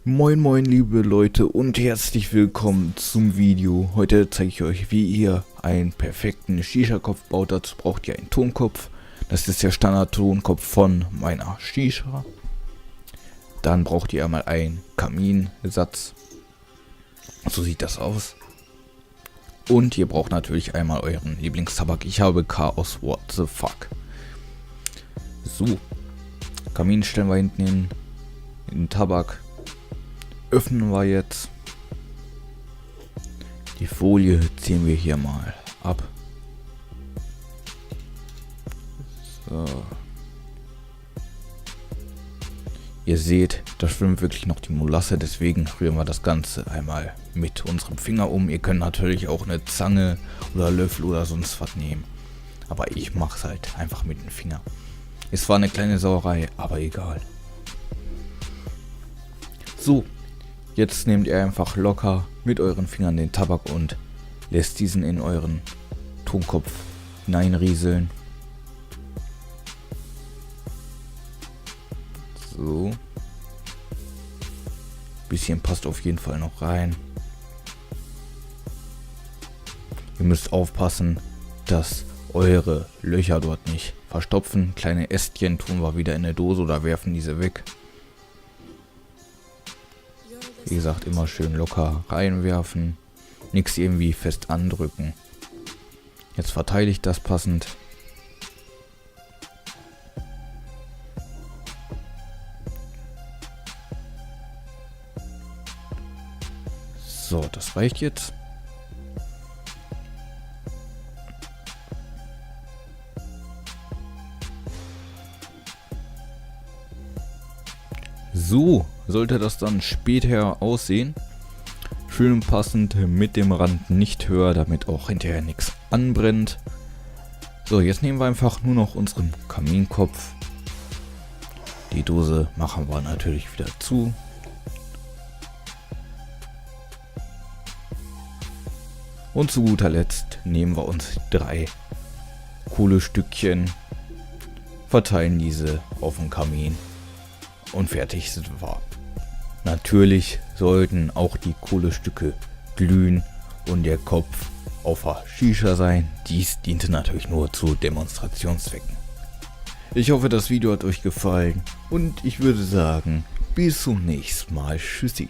Moin moin liebe Leute und herzlich willkommen zum Video. Heute zeige ich euch, wie ihr einen perfekten Shisha-Kopf baut. Dazu braucht ihr einen Tonkopf. Das ist der Standard-Tonkopf von meiner Shisha. Dann braucht ihr einmal einen Kaminsatz. So sieht das aus. Und ihr braucht natürlich einmal euren Lieblingstabak. Ich habe Chaos What the Fuck. So, Kamin stellen wir hinten hin. Den Tabak öffnen wir jetzt. Die Folie ziehen wir hier mal ab. So. Ihr seht, da schwimmt wirklich noch die Molasse, deswegen rühren wir das Ganze einmal mit unserem Finger um. Ihr könnt natürlich auch eine Zange oder Löffel oder sonst was nehmen. Aber ich mache es halt einfach mit dem Finger. Es war eine kleine Sauerei, aber egal. So, jetzt nehmt ihr einfach locker mit euren Fingern den Tabak und lässt diesen in euren Tonkopf hineinrieseln. So. Bisschen passt auf jeden Fall noch rein. Ihr müsst aufpassen, dass eure Löcher dort nicht verstopfen. Kleine Ästchen tun wir wieder in eine Dose oder werfen diese weg. Wie gesagt, immer schön locker reinwerfen. Nichts irgendwie fest andrücken. Jetzt verteile ich das passend. So, das reicht jetzt. So sollte das dann später aussehen. Schön passend mit dem Rand nicht höher, damit auch hinterher nichts anbrennt. So, jetzt nehmen wir einfach nur noch unseren Kaminkopf. Die Dose machen wir natürlich wieder zu. Und zu guter Letzt nehmen wir uns 3 Kohlestückchen, verteilen diese auf den Kamin und fertig sind wir. Natürlich sollten auch die Kohlestücke glühen und der Kopf auf der Shisha sein. Dies diente natürlich nur zu Demonstrationszwecken. Ich hoffe, das Video hat euch gefallen und ich würde sagen, bis zum nächsten Mal. Tschüssi.